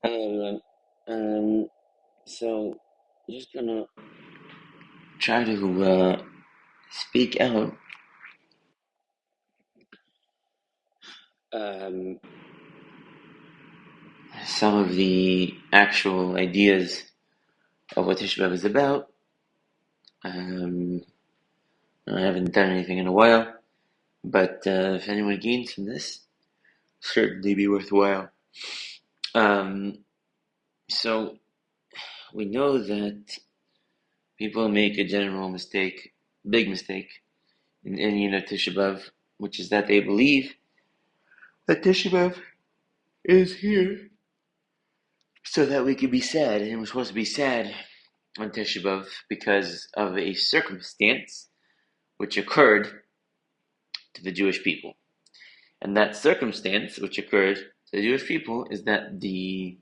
Hello everyone. Um, so just gonna try to speak out um, some of the actual ideas of what Tisha B'av is about. Um, I haven't done anything in a while, but if anyone gains from this, certainly be worthwhile. Um, so we know that people make a general mistake, big mistake, in Indian of Tisha B'av, which is that they believe that Tisha B'av is here so that we could be sad, and we're supposed to be sad on Tisha B'av because of a circumstance which occurred to the Jewish people. And that circumstance which occurred to the Jewish people is that the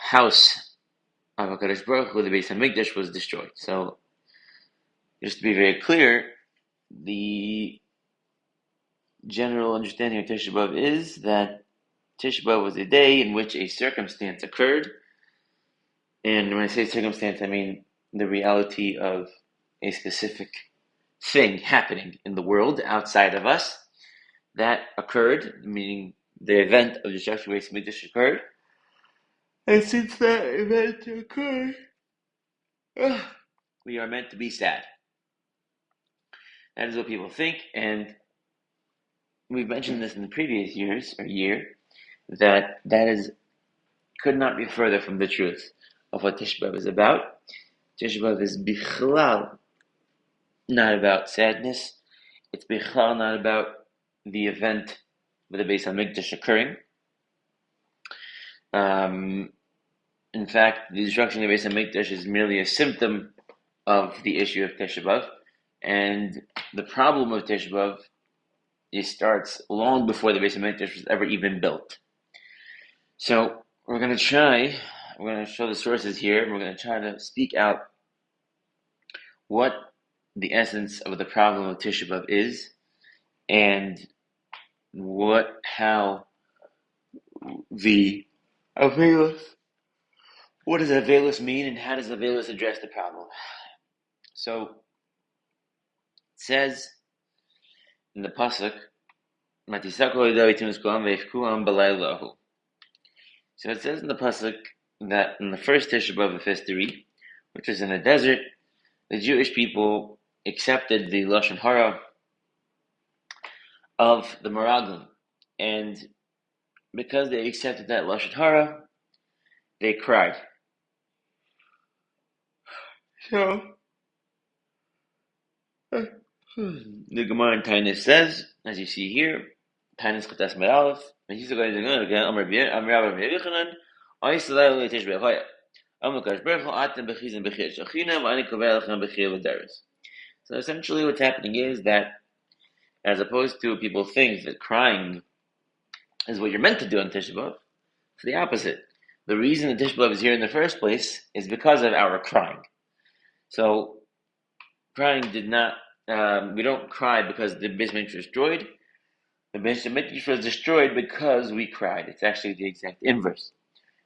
house of HaKadosh Baruch Hu, the Beis HaMikdash, was destroyed. So, just to be very clear, the general understanding of Tisha B'av is that Tisha B'av was a day in which a circumstance occurred. And when I say circumstance, I mean the reality of a specific thing happening in the world outside of us that occurred, meaning the event of the destruction of Beis occurred. And since that event occurred, we are meant to be sad. That is what people think, and we've mentioned this in the previous years or year that is could not be further from the truth of what Tisha B'av is about. Tisha B'av is bichlal not about sadness. It's bichlal not about the event of the Beis HaMikdash occurring. In fact, the destruction of the Beis HaMikdash is merely a symptom of the issue of Tisha B'av, and the problem of Tisha B'av starts long before the Beis HaMikdash was ever even built. So we're going to show the sources here, and we're going to try to speak out what the essence of the problem of Tisha B'av is, and how the Avelis, what does Avelis mean, and how does Avelis address the problem? So it says in the pasuk, so it says in the pasuk that in the first Tisha B'av of history, which was in the desert, the Jewish people accepted the lashon hara of the Meraglim, and because they accepted that lashon hara, they cried. So the Gemara in Tainus says, as you see here, Tainus Chatas Meralef, and he's going to go again. Amar Rabbi Yechanan, Oisalei Leitish Bechoya. Amar Baruch Hu Atem Bechizim Bechir Shachina, V'ani Kovei Lechem Bechir L'Deres. So essentially, what's happening is that, as opposed to people think that crying is what you're meant to do on Tisha B'av, it's the opposite. The reason that Tisha B'av is here in the first place is because of our crying. So, crying did not. We don't cry because the Beis Hamikdash was destroyed. The Beis Hamikdash was destroyed because we cried. It's actually the exact inverse.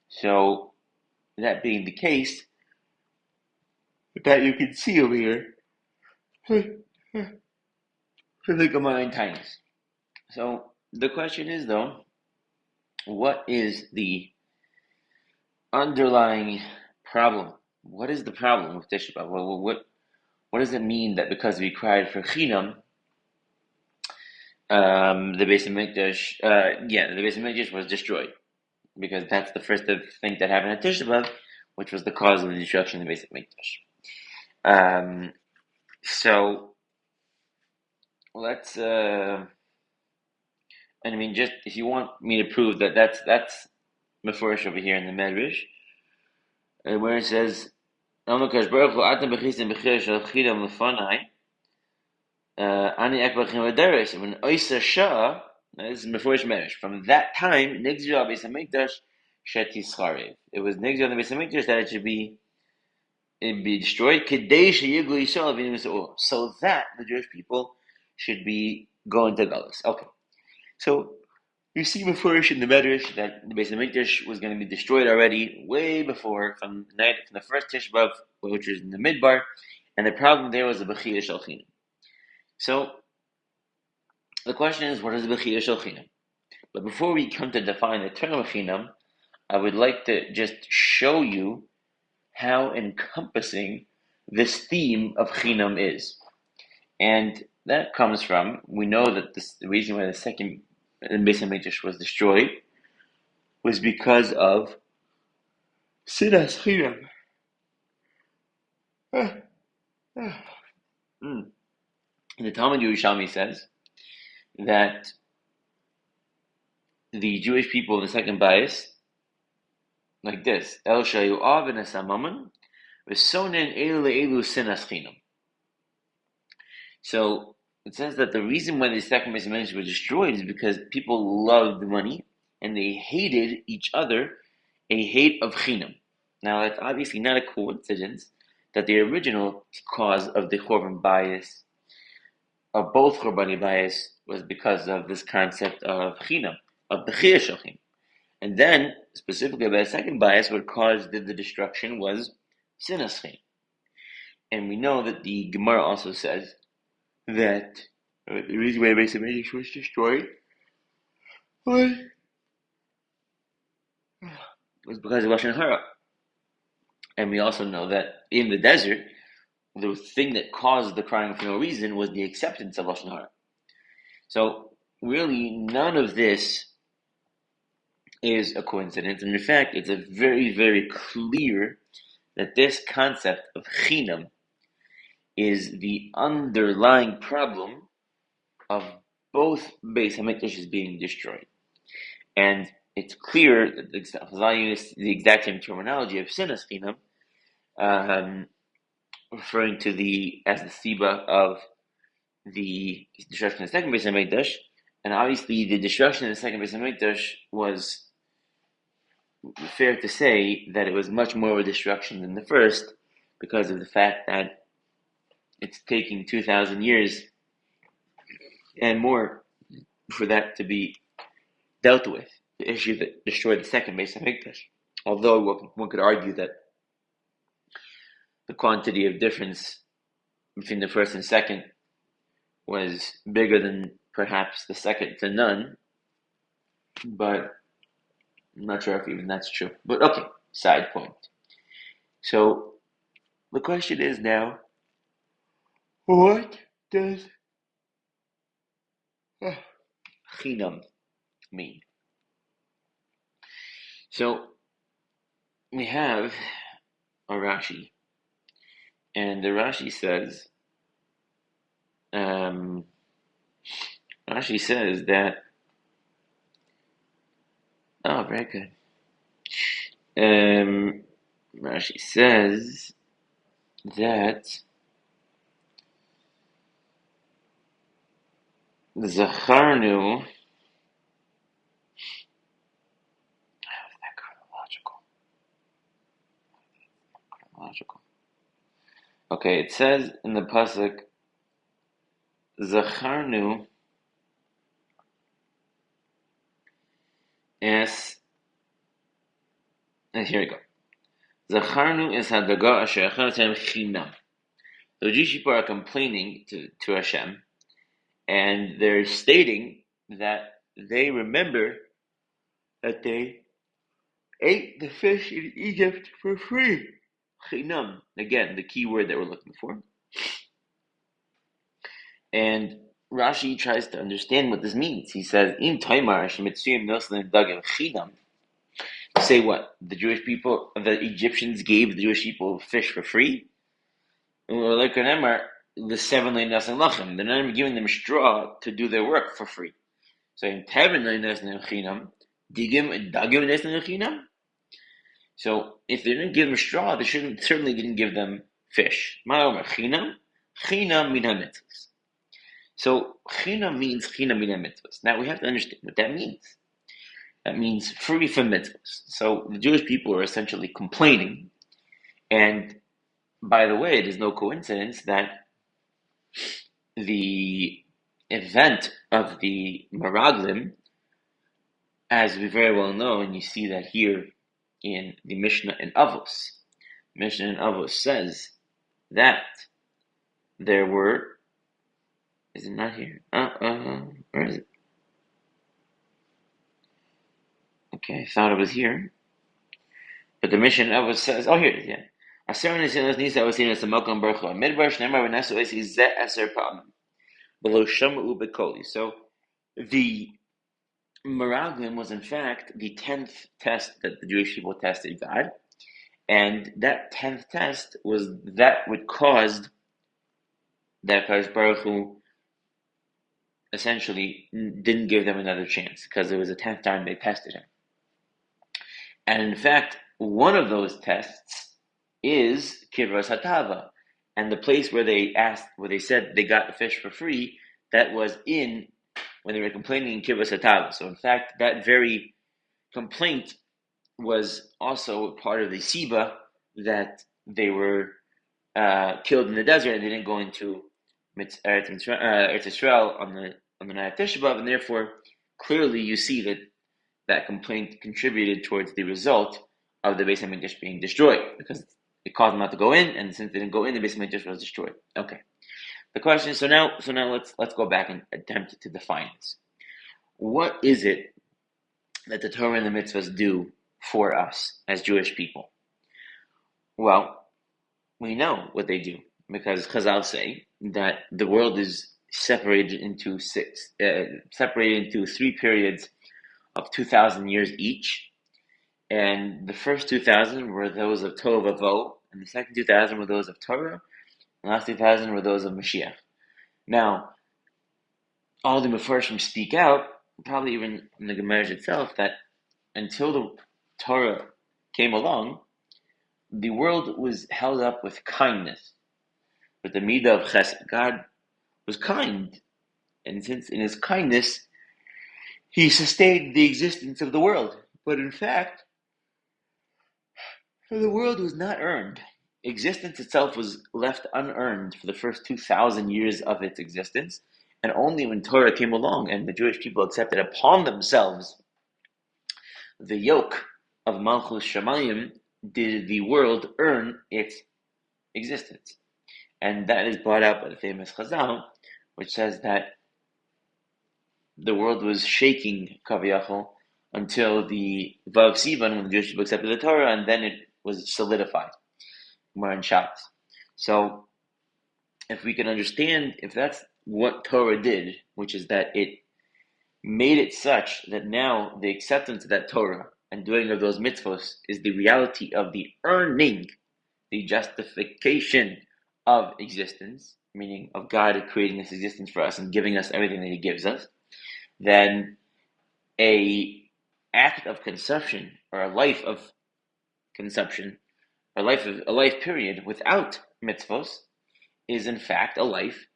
So, that being the case, that you can see over here, for the Gemara in Tainus. So, the question is though, what is the underlying problem? What is the problem with Tisha B'av? What does it mean that because we cried for Chinam, the Beis Hamikdash, the Beis Hamikdash was destroyed, because that's the first thing that happened at Tisha B'av, which was the cause of the destruction of the Beis Hamikdash. So let's, and I mean, just if you want me to prove that that's Mefurish over here in the Medrash, where it says, "Amakash Baruch Hu Atam Bechisim Bechir Shel Chidam Lefanai." Ani Ekbachim Lederes, when Oisa Shah, this is Mefurish Medrash, from that time, Nigzir al Beis HaMikdash Shetischarev. It was Nigzir on the Beis HaMikdash that it be destroyed, Kedei Sheyiglu Yisrael V'nim Yisrael, so that the Jewish people should be going to Galus. Okay, so You see before in the Medrash that the Beis Hamikdash was going to be destroyed already way before, from the first Tisha B'av, which was in the Midbar, and the problem there was the Bechiyah Shel Chinam. So the question is, what is the Bechiyah Shel Chinam? But before we come to define the term Chinam, I would like to just show you how encompassing this theme of Chinam is. And that comes from, we know that the reason why the second Beis Hamikdash was destroyed was because of Sinas Chinam. The Talmud Yerushalmi says that the Jewish people in the second bias, like this, El Shayu'av and Asamaman, V'sonen Elu Elu Sinas Chinam. So it says that the reason why the second Beis Hamikdash was destroyed is because people loved money and they hated each other, a hate of Chinam. Now that's obviously not a coincidence that the original cause of the Churban bias, of both Churbani bias, was because of this concept of Chinam, of the Bechiyah Shel Chinam. And then, specifically the second bias, what caused the destruction was Sinas Chinam. And we know that the Gemara also says that the reason why Beis Hamikdash was destroyed was because of Lashon Hara. And we also know that in the desert, the thing that caused the crying for no reason was the acceptance of Lashon Hara. So really, none of this is a coincidence. And in fact, it's a very, very clear that this concept of Chinam is the underlying problem of both Beis Hamikdash being destroyed. And it's clear that the exact same terminology of Sinas Chinam, referring to as the Siba of the destruction of the second Beis Hamikdash, and obviously the destruction of the second Beis Hamikdash was fair to say that it was much more of a destruction than the first, because of the fact that it's taking 2,000 years and more for that to be dealt with, the issue that destroyed the second Beis Hamikdash. Although one could argue that the quantity of difference between the first and second was bigger than perhaps the second to none, but I'm not sure if even that's true. But okay, side point. So the question is now, what does Chinam mean? So we have a Rashi, and the Rashi says, that, oh, very good. Rashi says that Zacharnu, how is that chronological? Okay, it says in the pasuk, Zacharnu es, and here we go. Zacharnu es hadaga asher achatem chinam. The Jewish people are complaining to Hashem, and they're stating that they remember that they ate the fish in Egypt for free. Chinam. Again, the key word that we're looking for. And Rashi tries to understand what this means. He says, "In Taimar shemitzuyim noslan dagim chinam." Say what? The Egyptians gave the Jewish people fish for free. And we're like the 7 nasan lachem. They're not even giving them straw to do their work for free. So in Tevin nasan chinam, dagim nasan chinam. So if they didn't give them straw, they certainly didn't give them fish. Ma'omer chinam min hamitzvos. So chinam means chinam min hamitzvos. Now we have to understand what that means. That means free from mitzvahs. So the Jewish people are essentially complaining. And by the way, it is no coincidence that the event of the Meraglim as we very well know, and you see that here in the Mishnah in Avos. Mishnah in Avos says that there were. Is it not here? Where is it? Okay, I thought it was here. But the Mishnah in Avos says, oh, here it is, yeah. Aser nisilas nisa avosinu es hamokom baruch hu. Midbar shneimar v'nesu es ze aser pa'amim. Below shamu bekoli. So the Meraglim was in fact the 10th test that the Jewish people tested God. And that 10th test was that which caused that Baruch Hu essentially didn't give them another chance, because it was the 10th time they tested him. And in fact, one of those tests is Kivras Hatava. And the place where they said they got the fish for free, that was when they were complaining in Kivras Hatava. So in fact, that very complaint was also part of the Siba that they were killed in the desert and they didn't go into Eretz Yisrael on the night of Tisha B'av, and therefore clearly you see that complaint contributed towards the result of the Beis HaMikdash being destroyed, because it caused them not to go in, and since they didn't go in, the Beis HaMikdash was destroyed. Okay. The question is, so now let's go back and attempt to define this. What is it that the Torah and the mitzvahs do for us as Jewish people? Well, we know what they do, because Chazal say that the world is separated into three periods of 2,000 years each, and the first 2,000 were those of Tov Avo, and the second 2,000 were those of Torah, and the last 2,000 were those of Mashiach. Now, all the Mefarshim speak out, probably even in the Gemara itself, that until the Torah came along, the world was held up with kindness, with the midah of chesed. God was kind, and since in his kindness, he sustained the existence of the world. But in fact, the world was not earned. Existence itself was left unearned for the first 2,000 years of its existence, and only when Torah came along and the Jewish people accepted upon themselves the yoke of Malchus Shamayim did the world earn its existence. And that is brought out by the famous Chazal, which says that the world was shaking, Kaviyachol, until the Vav Sivan, when the Jewish people accepted the Torah, and then it was solidified. More in Shabbos. So, if we can understand, if that's what Torah did, which is that it made it such that now the acceptance of that Torah and doing of those mitzvos is the reality of the earning, the justification of existence, meaning of God creating this existence for us and giving us everything that he gives us, then a act of consumption or a life of consumption, a life period without mitzvos is in fact a life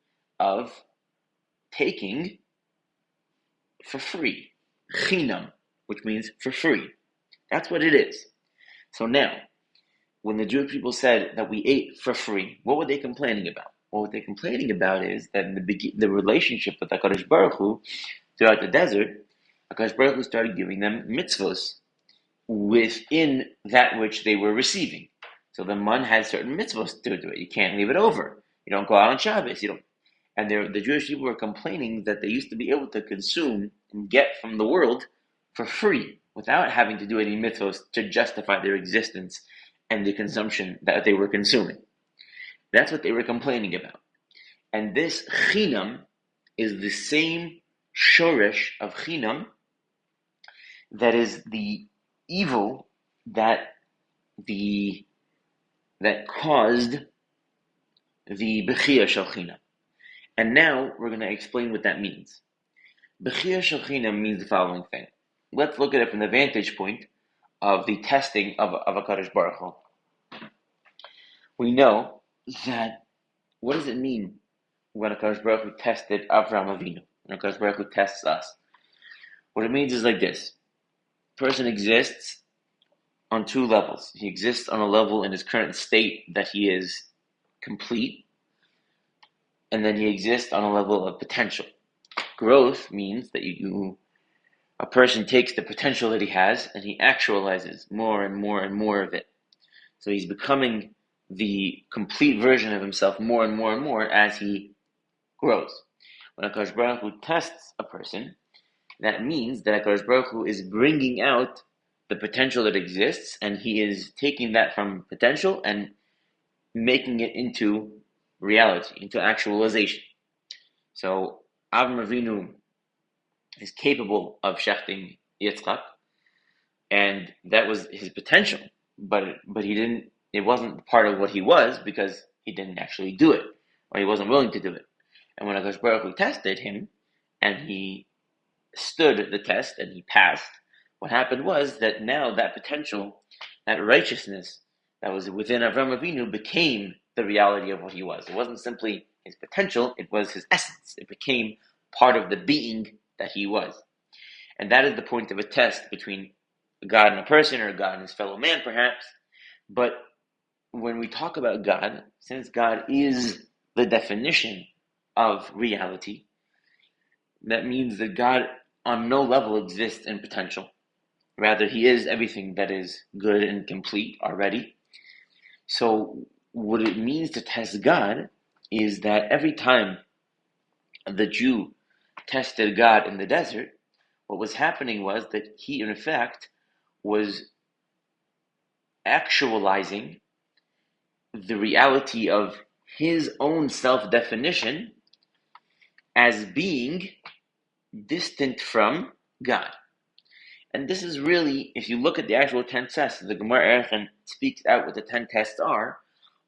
of taking for free, chinam, which means for free. That's what it is. So now, when the Jewish people said that we ate for free, what were they complaining about? Well, what they're complaining about is that in the relationship with HaKadosh Baruch Hu throughout the desert, HaKadosh Baruch Hu started giving them mitzvos within that which they were receiving. So the man had certain mitzvos to do it. You can't leave it over. You don't go out on Shabbos. You don't. And the Jewish people were complaining that they used to be able to consume and get from the world for free without having to do any mitzvos to justify their existence and the consumption that they were consuming. That's what they were complaining about. And this chinam is the same shorish of chinam that is the evil that caused the bechia shel chinam. And now we're going to explain what that means. Bechia shel chinam means the following thing. Let's look at it from the vantage point of the testing of HaKadosh Baruch Hu. We know that, what does it mean when HaKadosh Baruch Hu tested Avraham Avinu? When HaKadosh Baruch Hu tests us? What it means is like this. A person exists on two levels. He exists on a level in his current state that he is complete, and then he exists on a level of potential. Growth means that you a person takes the potential that he has and he actualizes more and more and more of it. So he's becoming the complete version of himself more and more and more as he grows. When HaKadosh Baruch Hu tests a person, that means that HaKadosh Baruch Hu is bringing out the potential that exists, and he is taking that from potential and making it into reality, into actualization. So Avram Avinu is capable of shechting Yitzchak, and that was his potential, but he didn't. It wasn't part of what he was because he didn't actually do it, or he wasn't willing to do it. And when HaKadosh Baruch Hu tested him, and he stood the test and he passed, what happened was that now that potential, that righteousness that was within Avram Avinu became the reality of what he was. It wasn't simply his potential, it was his essence. It became part of the being that he was. And that is the point of a test between God and a person, or God and his fellow man, perhaps. But when we talk about God, since God is the definition of reality, that means that God on no level exists in potential. Rather, he is everything that is good and complete already. So what it means to test God is that every time the Jew tested God in the desert, what was happening was that he, in fact, was actualizing the reality of his own self-definition as being distant from God. And this is really, if you look at the actual 10 tests, the Gemara Erechen speaks out what the 10 tests are.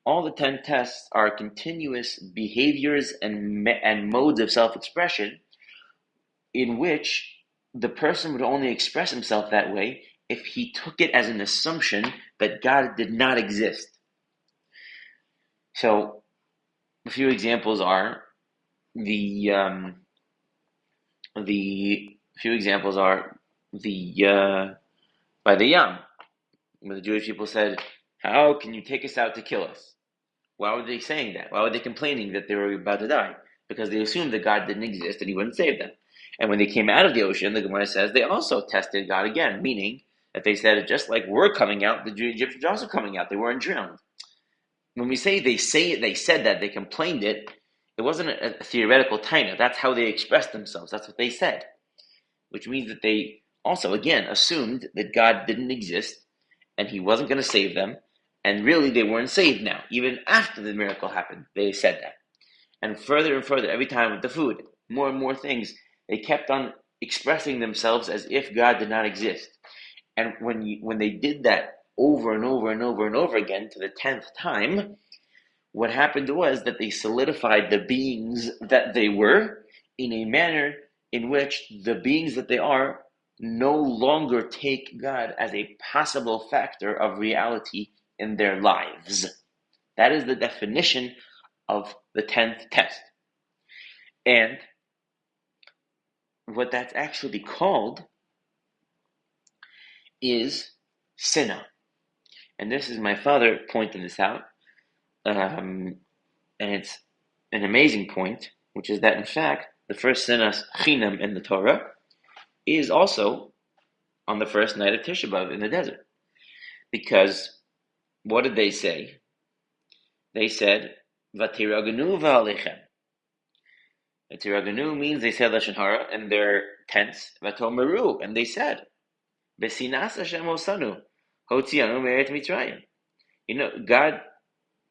All the 10 tests are continuous behaviors and modes of self-expression in which the person would only express himself that way if he took it as an assumption that God did not exist. So, a few examples are the by the Yam, when the Jewish people said, "How can you take us out to kill us?" Why were they saying that? Why were they complaining that they were about to die? Because they assumed that God didn't exist and he wouldn't save them. And when they came out of the ocean, the Gemara says they also tested God again, meaning that they said, just like we're coming out, the Egyptians are also coming out. They weren't drowned. When we say they said that, they complained it, it wasn't a theoretical taina. That's how they expressed themselves. That's what they said. Which means that they also, again, assumed that God didn't exist and he wasn't going to save them. And really, they weren't saved now. Even after the miracle happened, they said that. And further, every time with the food, more and more things, they kept on expressing themselves as if God did not exist. And when they did that over and over and over and over again to the 10th time, what happened was that they solidified the beings that they were in a manner in which the beings that they are no longer take God as a possible factor of reality in their lives. That is the definition of the 10th test. And what that's actually called is sinna. And this is my father pointing this out. And it's an amazing point, which is that in fact, the first sinas chinam in the Torah is also on the first night of Tisha B'Av in the desert. Because what did they say? They said, Vatiraganu v'alechem. Vatiraganu means they said Lashon Hara in their tents. Vatomeru, and they said, Besinas Hashem osanu, hotzianu me'eretz Mitzrayim. God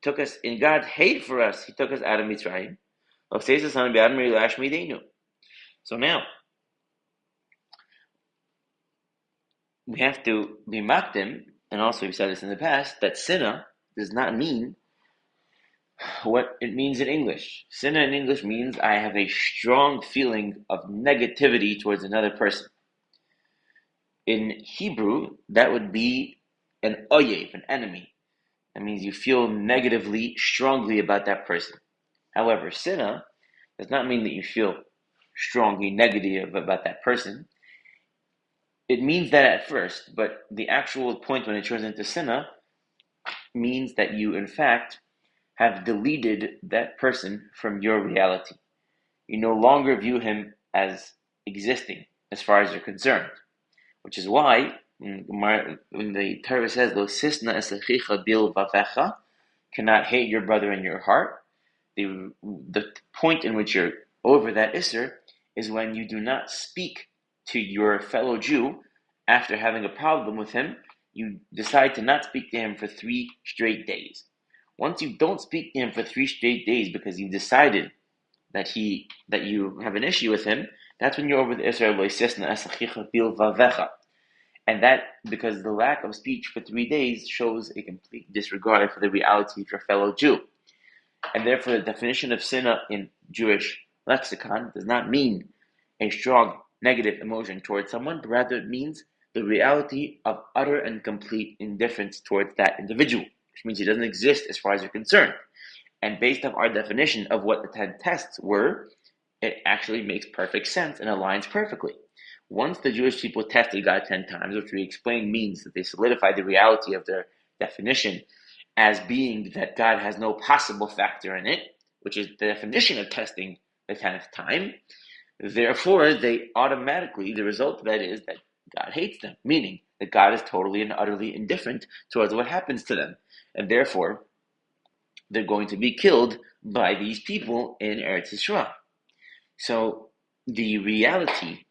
took us, in God's hate for us, he took us out of Mitzrayim. So now, we have to be makdim, and also we've said this in the past, that sinna does not mean what it means in English. Sinna in English means I have a strong feeling of negativity towards another person. In Hebrew, that would be an oyev, an enemy. That means you feel negatively, strongly about that person. However, sinna does not mean that you feel strongly negative about that person. It means that at first, but the actual point when it turns into sinna means that you, in fact, have deleted that person from your reality. You no longer view him as existing. as far as you're concerned. Which is why when the Torah says, "Lo sisna esachicha bil vavecha," cannot hate your brother in your heart. The point in which you're over that isser is when you do not speak to your fellow Jew after having a problem with him. You decide to not speak to him for 3 straight days. Once you don't speak to him for 3 straight days because you decided that you have an issue with him, that's when you're over the isser lo sisna esachicha bil vavecha. And that, because the lack of speech for 3 days shows a complete disregard for the reality of your fellow Jew. And therefore, the definition of sinna in Jewish lexicon does not mean a strong negative emotion towards someone, but rather it means the reality of utter and complete indifference towards that individual, which means he doesn't exist as far as you're concerned. And based on our definition of what the 10 tests were, it actually makes perfect sense and aligns perfectly. Once the Jewish people tested God 10 times, which we explained means that they solidified the reality of their definition as being that God has no possible factor in it, which is the definition of testing the 10th time, therefore they automatically, the result of that is that God hates them, meaning that God is totally and utterly indifferent towards what happens to them. And therefore, they're going to be killed by these people in Eretz Yisrael. So the reality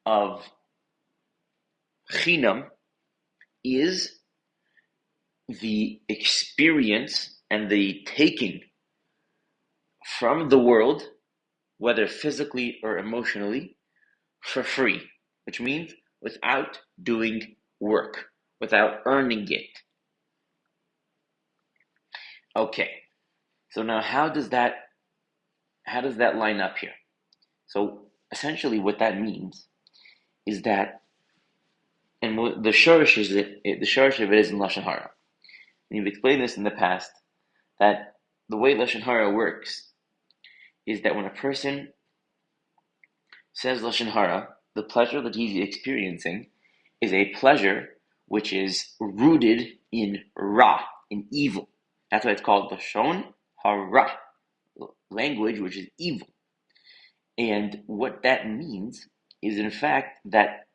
of chinam is the experience and the taking from the world, whether physically or emotionally, for free, which means without doing work, without earning it. Okay, so now how does that line up here? So essentially what that means is that, and the shorish of it is in Lashon Hara. And you've explained this in the past, that the way Lashon Hara works is that when a person says Lashon Hara, the pleasure that he's experiencing is a pleasure which is rooted in Ra, in evil. That's why it's called Lashon Hara, language which is evil. And what that means is, in fact, that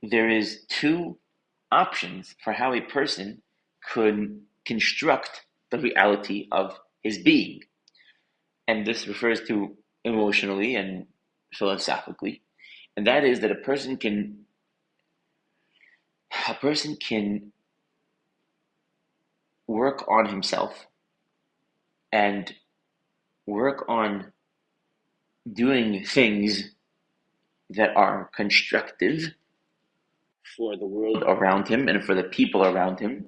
there is 2 options for how a person could construct the reality of his being. And this refers to emotionally and philosophically. And that is that a person can work on himself and work on doing things that are constructive for the world around him and for the people around him.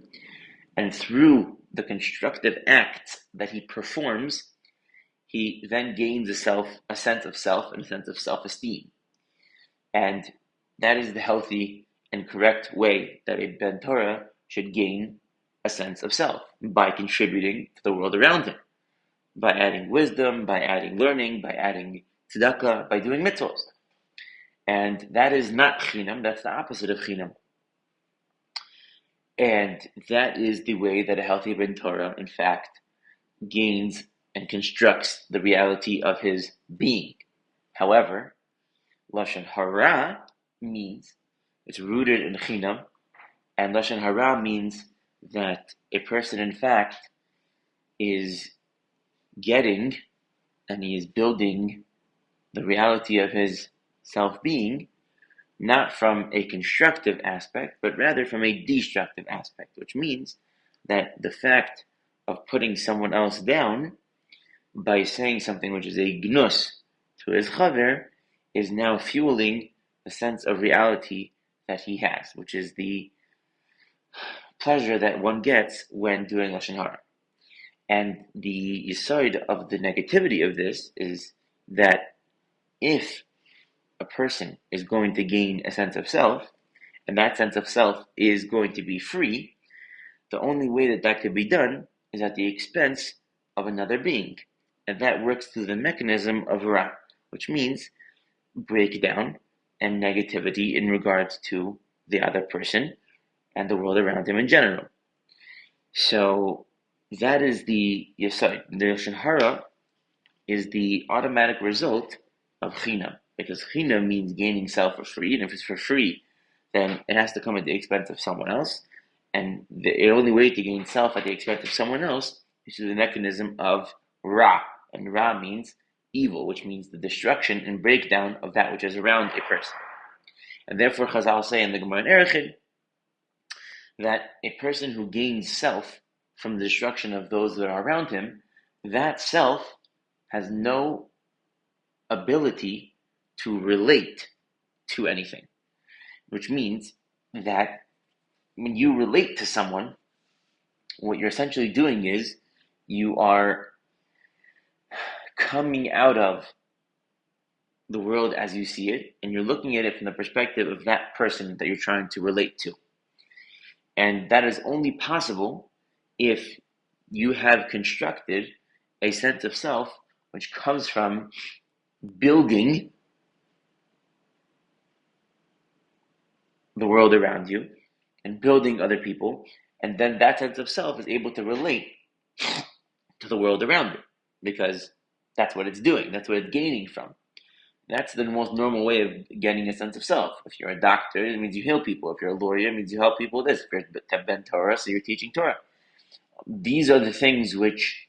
And through the constructive acts that he performs, he then gains a sense of self and a sense of self-esteem. And that is the healthy and correct way that a Ben Torah should gain a sense of self, by contributing to the world around him, by adding wisdom, by adding learning, by adding tzedakah, by doing mitzvot. And that is not chinam, that's the opposite of chinam. And that is the way that a healthy Ben Torah, in fact, gains and constructs the reality of his being. However, Lashon Hara means it's rooted in chinam, and Lashon Hara means that a person, in fact, is getting and he is building the reality of his self-being not from a constructive aspect, but rather from a destructive aspect, which means that the fact of putting someone else down by saying something which is a gnus to his chaver is now fueling the sense of reality that he has, which is the pleasure that one gets when doing Lashon Hara. And the yesod of the negativity of this is that if a person is going to gain a sense of self, and that sense of self is going to be free, the only way that that could be done is at the expense of another being. And that works through the mechanism of Ra, which means breakdown and negativity in regards to the other person and the world around him in general. So that is the yesod. The Lashon Hara is the automatic result of chinam. because china means gaining self for free, and if it's for free, then it has to come at the expense of someone else. And the only way to gain self at the expense of someone else is through the mechanism of ra. And ra means evil, which means the destruction and breakdown of that which is around a person. And therefore, Chazal say in the Gemara in Erechid that a person who gains self from the destruction of those that are around him, that self has no ability to relate to anything. Which means that when you relate to someone, what you're essentially doing is you are coming out of the world as you see it, and you're looking at it from the perspective of that person that you're trying to relate to. And that is only possible if you have constructed a sense of self which comes from building the world around you and building other people, and then that sense of self is able to relate to the world around it, because that's what it's doing, that's what it's gaining from. That's the most normal way of getting a sense of self. If you're a doctor, it means you heal people. If you're a lawyer, it means you help people with this. If you're Ben Torah, so you're teaching Torah. These are the things which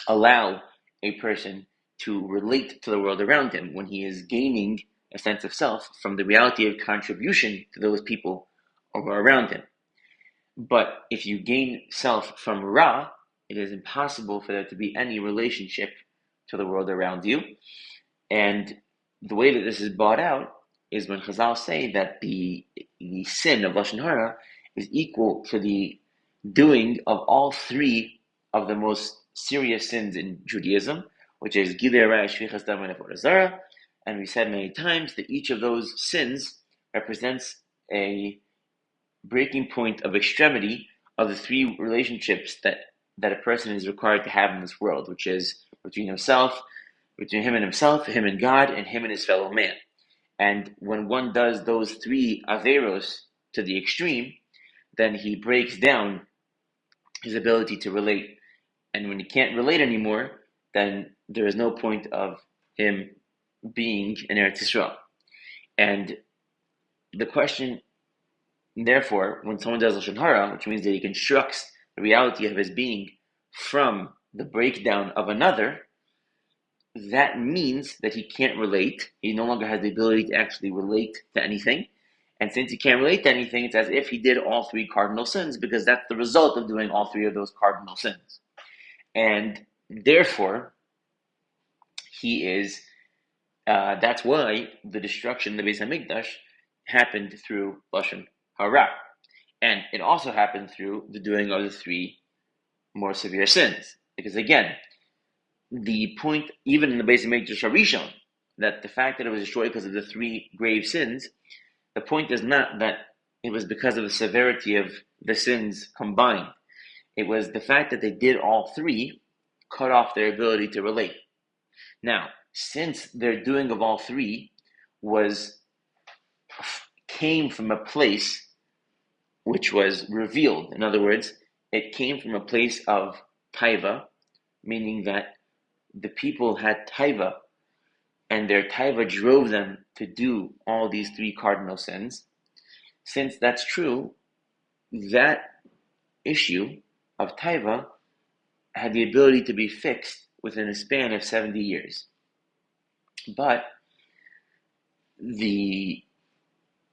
allow a person to relate to the world around him when he is gaining a sense of self from the reality of contribution to those people who are around him. But if you gain self from Ra, it is impossible for there to be any relationship to the world around you. And the way that this is brought out is when Chazal say that the sin of Lashon Hara is equal to the doing of all three of the most serious sins in Judaism, which is Gilui Arayah, Shvichas Dam, and Avodah Zarah. And we said many times that each of those sins represents a breaking point of extremity of the three relationships that a person is required to have in this world, which is between him and himself, him and God, and him and his fellow man. And when one does those three averos to the extreme, then he breaks down his ability to relate. And when he can't relate anymore, then there is no point of him being in Eretz Yisrael. And the question, therefore, when someone does Lashon Hara, which means that he constructs the reality of his being from the breakdown of another, that means that he can't relate. He no longer has the ability to actually relate to anything. And since he can't relate to anything, it's as if he did all three cardinal sins, because that's the result of doing all three of those cardinal sins. And therefore, he is, that's why the destruction of the Beis HaMikdash happened through Lashon Hara. And it also happened through the doing of the three more severe sins. Because again, the point, even in the Beis HaMikdash Harishon, that the fact that it was destroyed because of the three grave sins, the point is not that it was because of the severity of the sins combined. It was the fact that they did all three cut off their ability to relate. Now, since their doing of all three came from a place which was revealed, in other words, it came from a place of taiva, meaning that the people had taiva, and their taiva drove them to do all these three cardinal sins. Since that's true, that issue of taiva had the ability to be fixed within a span of 70 years. But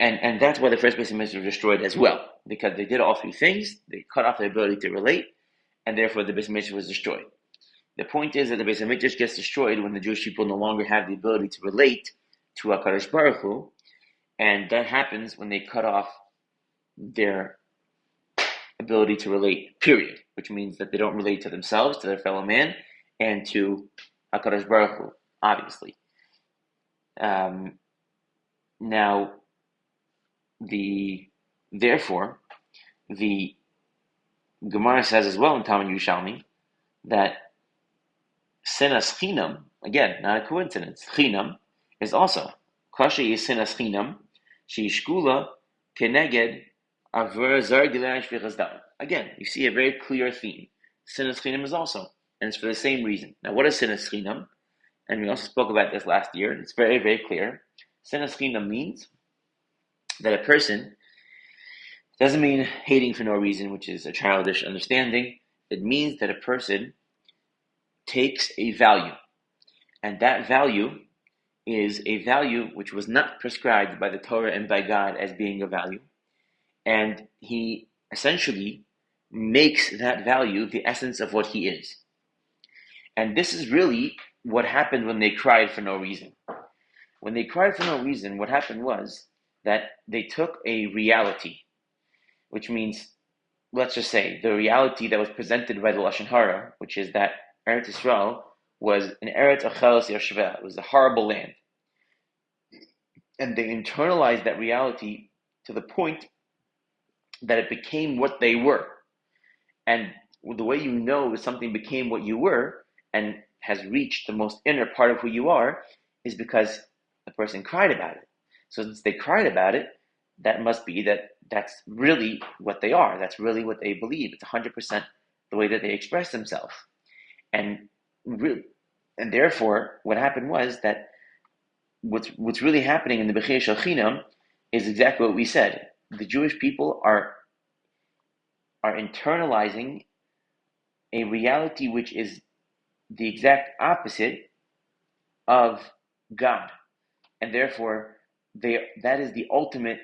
and that's why the first Beis HaMikdash was destroyed as well, because they did all three things. They cut off their ability to relate, and therefore the Beis HaMikdash was destroyed. The point is that the Beis HaMikdash gets destroyed when the Jewish people no longer have the ability to relate to HaKadosh Baruch Hu, and that happens when they cut off their ability to relate, period, which means that they don't relate to themselves, to their fellow man, and to HaKadosh Baruch Hu, obviously. Now, therefore, the Gemara says as well in Talmud Yerushalmi that sinas chinam, again, not a coincidence, chinam is also kasha is sinas chinam sheishkula keneged avur zar gilei shvichas dam. Again, you see a very clear theme. Sinas chinam is also, and it's for the same reason. Now, what is sinas chinam? and we also spoke about this last year, it's very, very clear. Sinas chinam means that a person doesn't mean hating for no reason, which is a childish understanding. It means that a person takes a value, and that value is a value which was not prescribed by the Torah and by God as being a value, and he essentially makes that value the essence of what he is. And this is really what happened when they cried for no reason. When they cried for no reason, what happened was that they took a reality, which means, let's just say, the reality that was presented by the Lashon Hara, which is that Eretz Yisrael was an Eretz Achelos Yashveh. It was a horrible land. And they internalized that reality to the point that it became what they were. And the way you know that something became what you were and has reached the most inner part of who you are is because the person cried about it. So since they cried about it, that must be that's really what they are. That's really what they believe. It's 100% the way that they express themselves. And therefore, what happened was that what's really happening in the Bechir Shel Chinam is exactly what we said. The Jewish people are internalizing a reality which is the exact opposite of God, and therefore that is the ultimate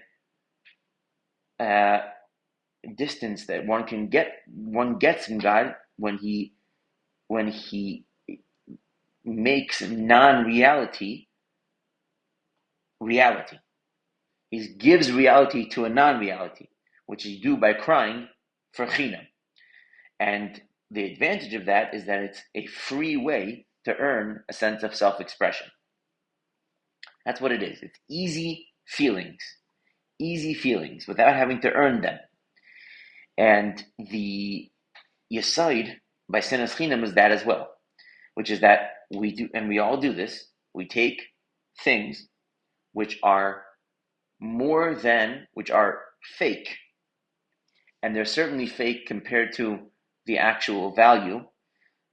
distance that one gets in God when he makes non-reality reality. He gives reality to a non-reality, which you do by crying for chinam. And the advantage of that is that it's a free way to earn a sense of self-expression. That's what it is. It's easy feelings without having to earn them. And the Yesod by Sinas Chinam is that as well, which is that we do, and we all do this, we take things which are fake, and they're certainly fake compared to the actual value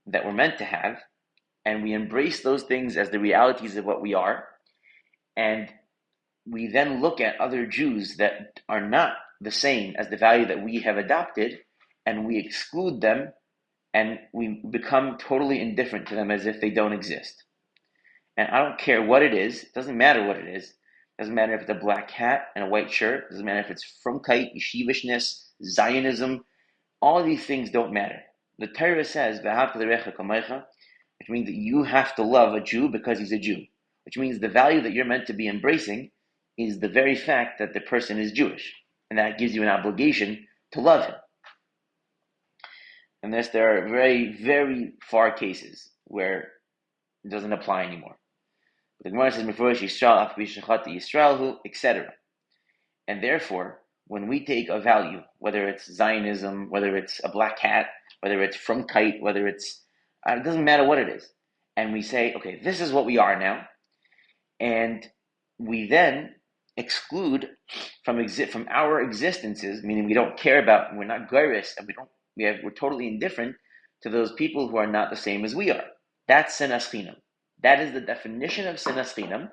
that we're meant to have, and we embrace those things as the realities of what we are, and we then look at other Jews that are not the same as the value that we have adopted, and we exclude them, and we become totally indifferent to them as if they don't exist. And I don't care what it is, it doesn't matter what it is. It doesn't matter if it's a black hat and a white shirt, it doesn't matter if it's frumkeit, yeshivishness, Zionism, all of these things don't matter. The Torah says, which means that you have to love a Jew because he's a Jew, which means the value that you're meant to be embracing is the very fact that the person is Jewish, and that gives you an obligation to love him. Unless there are very, very far cases where it doesn't apply anymore. The Gemara says, Yisrael, etc. And therefore, when we take a value, whether it's Zionism, whether it's a black hat, whether it's frumkeit, whether it's, it doesn't matter what it is, and we say, okay, this is what we are now, and we then exclude from our existences, meaning we don't care about, we're not gairis, and we're totally indifferent to those people who are not the same as we are. That's sinas chinam. That is the definition of sinas chinam,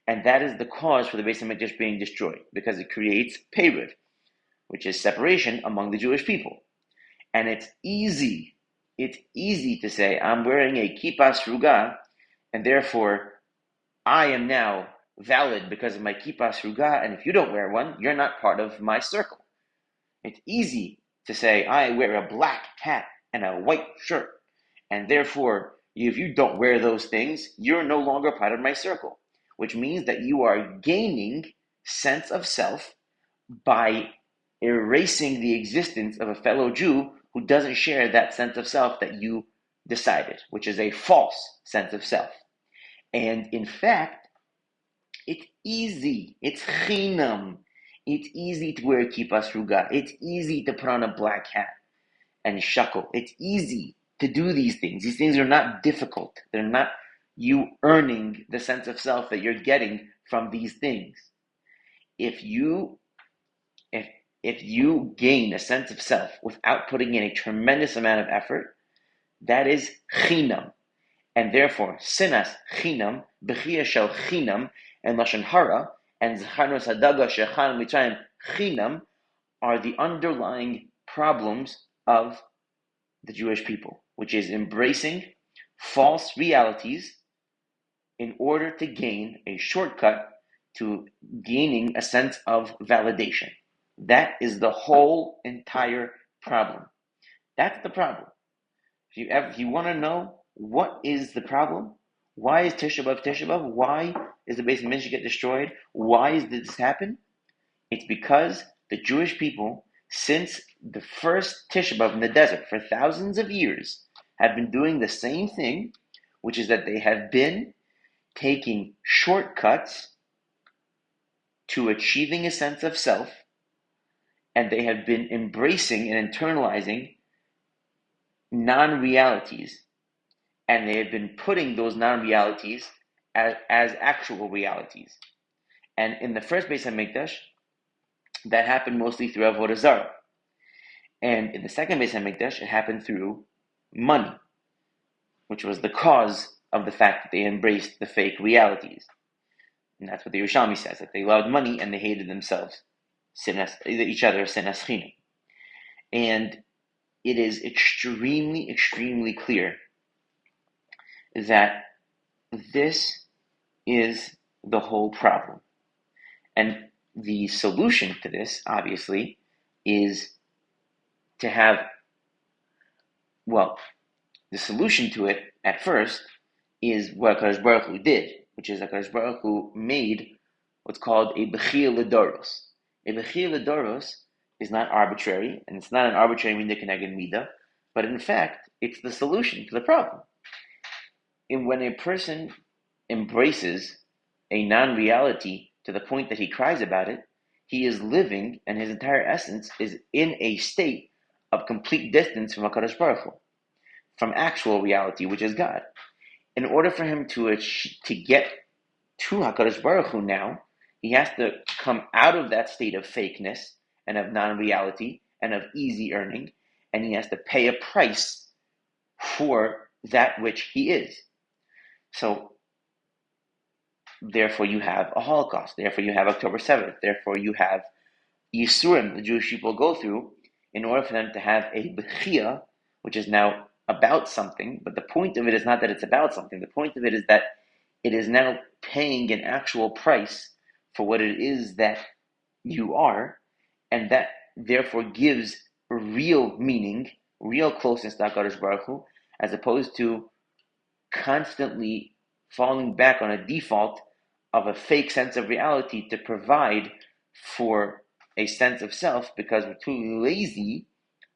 and that is the cause for the Beis HaMikdash being destroyed, because it creates perid, which is separation among the Jewish people. And it's easy to say, I'm wearing a kippah sruga, and therefore I am now valid because of my kippah sruga, and if you don't wear one, you're not part of my circle. It's easy to say, I wear a black hat and a white shirt, and therefore, if you don't wear those things, you're no longer part of my circle, which means that you are gaining sense of self by erasing the existence of a fellow Jew who doesn't share that sense of self that you decided, which is a false sense of self. And in fact, it's easy. It's chinam. It's easy to wear kippah sruga. It's easy to put on a black hat and shakel. It's easy to do these things. These things are not difficult. They're not you earning the sense of self that you're getting from these things. If you gain a sense of self without putting in a tremendous amount of effort, that is chinam. and therefore sinas chinam, bechia shel chinam, and lashon hara, and zacharnos hadaga shechan mitzrayim chinam are the underlying problems of the Jewish people, which is embracing false realities in order to gain a shortcut to gaining a sense of validation. That is the whole entire problem. That's the problem. If you want to know what is the problem, why is Tisha B'Av? Why is the Beis Hamikdash get destroyed? Why did this happen? It's because the Jewish people, since the first Tisha B'Av in the desert for thousands of years, have been doing the same thing, which is that they have been taking shortcuts to achieving a sense of self, and they have been embracing and internalizing non-realities, and they have been putting those non-realities as actual realities. And in the first Beis Hamikdash, that happened mostly through Avodah Zarah. And in the second Beis Hamikdash, it happened through money, which was the cause of the fact that they embraced the fake realities. And that's what the Yerushalmi says, that they loved money and they hated themselves, each other, sinas chinam. And it is extremely, extremely clear that this is the whole problem. And the solution to this, obviously, is to have, the solution to it at first is what HaKadosh Baruch Hu did, which is HaKadosh Baruch Hu made what's called a bechia l'doros. A bechia l'doros is not arbitrary, and it's not an arbitrary midah keneged midah, but in fact, it's the solution to the problem. And when a person embraces a non-reality to the point that he cries about it, he is living, and his entire essence is in a state of complete distance from HaKadosh Baruch Hu, from actual reality, which is God. In order for him to get to HaKadosh Baruch Hu now, he has to come out of that state of fakeness and of non-reality and of easy earning, and he has to pay a price for that which he is. So, therefore you have a Holocaust, therefore you have October 7th, therefore you have Yisurim the Jewish people go through in order for them to have a Bechia, which is now about something, but the point of it is not that it's about something. The point of it is that it is now paying an actual price for what it is that you are, and that therefore gives real meaning, real closeness to HaKadosh Baruch Hu, as opposed to constantly falling back on a default of a fake sense of reality to provide for a sense of self, because we're too lazy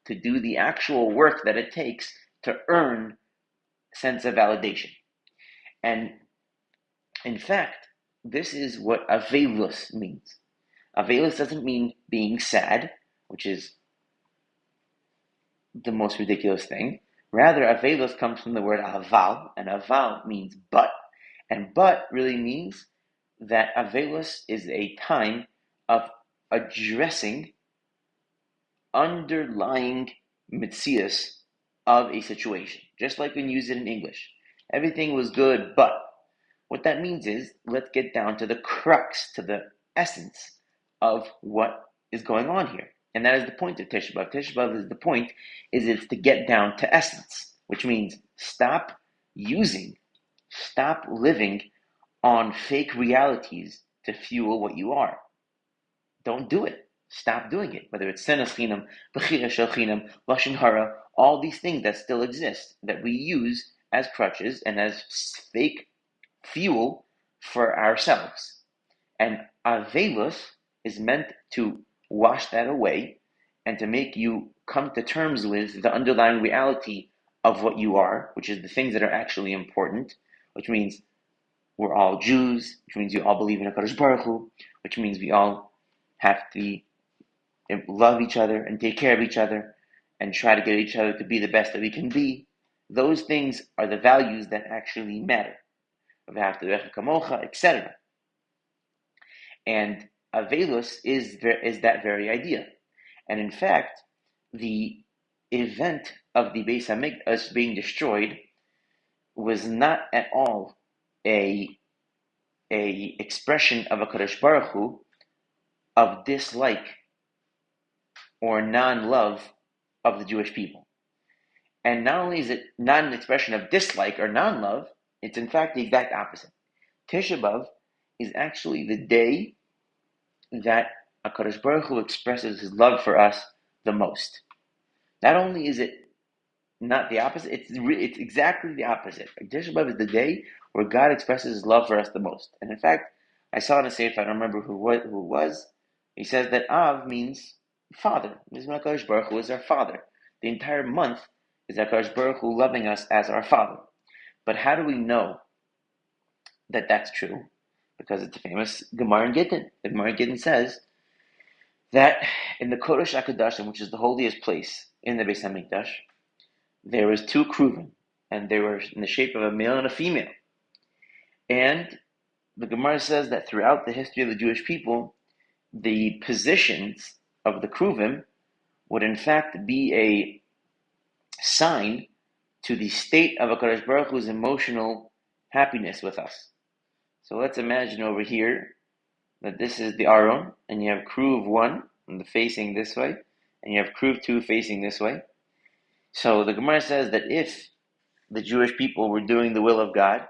to do the actual work that it takes to earn sense of validation. And in fact, this is what avelus means. Avelus doesn't mean being sad, which is the most ridiculous thing. Rather, avelus comes from the word aval, and aval means but. And but really means that avelus is a time of addressing underlying mitzias of a situation, just like when you use it in English. Everything was good, but what that means is, let's get down to the crux, to the essence of what is going on here. And that is the point of Tisha B'Av. Tisha B'Av is the point, it's to get down to essence, which means stop living on fake realities to fuel what you are. Don't do it. Stop doing it. Whether it's sinas chinam, bechira shel chinam, lashon hara, all these things that still exist, that we use as crutches and as fake fuel for ourselves. And avelus is meant to wash that away and to make you come to terms with the underlying reality of what you are, which is the things that are actually important, which means we're all Jews, which means we all believe in HaKadosh Baruch Hu, which means we all have to love each other and take care of each other and try to get each other to be the best that we can be. Those things are the values that actually matter. Etc. And avelus is that very idea. And in fact, the event of the Beis Hamikdash being destroyed was not at all a expression of a Kadosh Baruch Hu of dislike or non-love of the Jewish people. And not only is it not an expression of dislike or non-love, it's in fact the exact opposite. Tisha B'Av is actually the day that HaKadosh Baruch Hu expresses his love for us the most. Not only is it not the opposite, it's exactly the opposite. Tisha B'Av is the day where God expresses his love for us the most. And in fact, I saw in a sefer, I don't remember who it was, he says that Av means father. This is HaKadosh Baruch Hu is our father. The entire month is HaKadosh Baruch Hu loving us as our father. But how do we know that that's true? Because it's a famous Gemara in Gittin. The Gemara in Gittin says that in the Kodesh HaKadoshim, which is the holiest place in the Beis HaMikdash, there was two kruvim, and they were in the shape of a male and a female. And the Gemara says that throughout the history of the Jewish people, the positions of the kruvim would in fact be a sign to the state of HaKadosh Baruch Hu's emotional happiness with us. So let's imagine over here that this is the Aron, and you have Kruv 1 facing this way, and you have Kruv 2 facing this way. So the Gemara says that if the Jewish people were doing the will of God,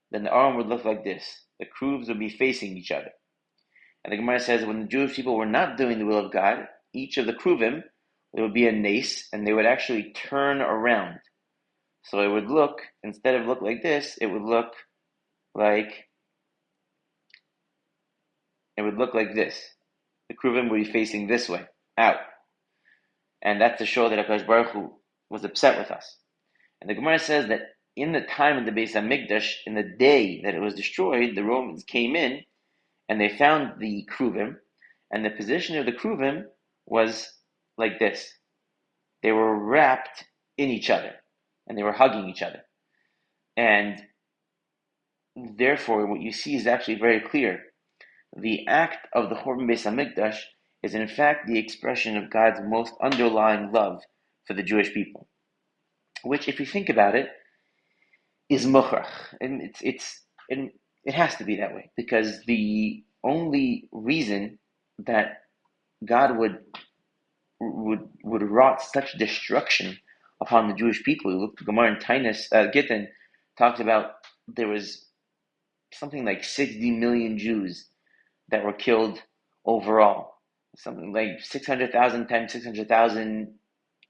then the Aron would look like this. The Kruvs would be facing each other. And the Gemara says when the Jewish people were not doing the will of God, each of the Kruvim, there would be a nace, and they would actually turn around. So it would look, instead of look like this, it would look like this. The Kruvim would be facing this way, out. And that's to show that HaKadosh Baruch Hu was upset with us. And the Gemara says that in the time of the Beis HaMikdash, in the day that it was destroyed, the Romans came in and they found the Kruvim, and the position of the Kruvim was like this. They were wrapped in each other, and they were hugging each other. And therefore, what you see is actually very clear. The act of the Churban Beis HaMikdash is in fact the expression of God's most underlying love for the Jewish people, which, if you think about it, is mukhrach, and it has to be that way, because the only reason that God would wrought such destruction upon the Jewish people. You look at Gemara in Tainus, Gittin talks about there was something like 60 million Jews that were killed overall. Something like 600,000 times 600,000.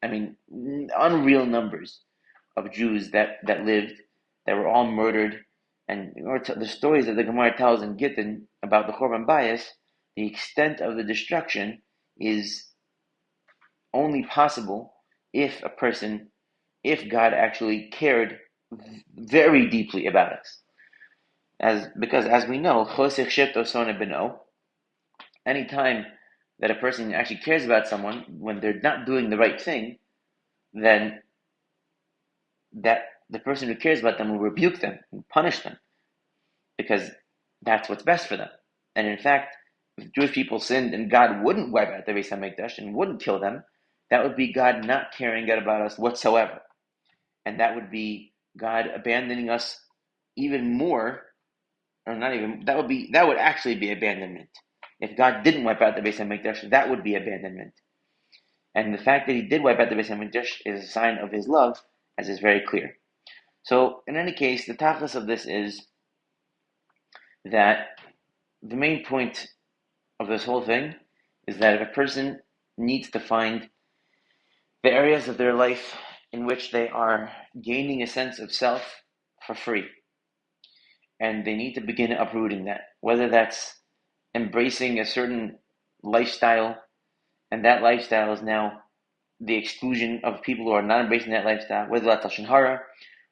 I mean, unreal numbers of Jews that lived, that were all murdered. And the stories that the Gemara tells in Gittin about the Churban Bayis, the extent of the destruction is only possible if God actually cared very deeply about us. Because as we know, Chosech Shepto Sone Beno, anytime that a person actually cares about someone, when they're not doing the right thing, then that the person who cares about them will rebuke them and punish them, because that's what's best for them. And in fact, if Jewish people sinned and God wouldn't wipe out the Beis HaMikdash and wouldn't kill them, that would be God not caring about us whatsoever. And that would be God abandoning us even more, or not even, that would actually be abandonment. If God didn't wipe out the Beis HaMikdash, that would be abandonment. And the fact that he did wipe out the Beis HaMikdash is a sign of his love, as is very clear. So, in any case, the tachlis of this is that the main point of this whole thing is that if a person needs to find the areas of their life in which they are gaining a sense of self for free, and they need to begin uprooting that, whether that's embracing a certain lifestyle, and that lifestyle is now the exclusion of people who are not embracing that lifestyle, whether that's lashon hara,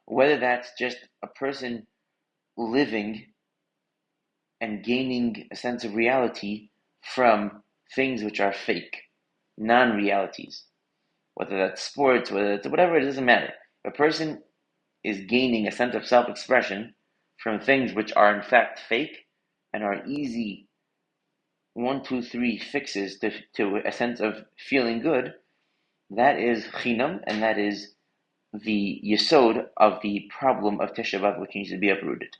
whether that's just a person living and gaining a sense of reality from things which are fake, non-realities, whether that's sports, whether it's whatever, it doesn't matter. A person is gaining a sense of self-expression from things which are in fact fake and are easy 1, 2, 3 fixes to a sense of feeling good. That is chinam, and that is the yesod of the problem of Tisha B'Av, which needs to be uprooted.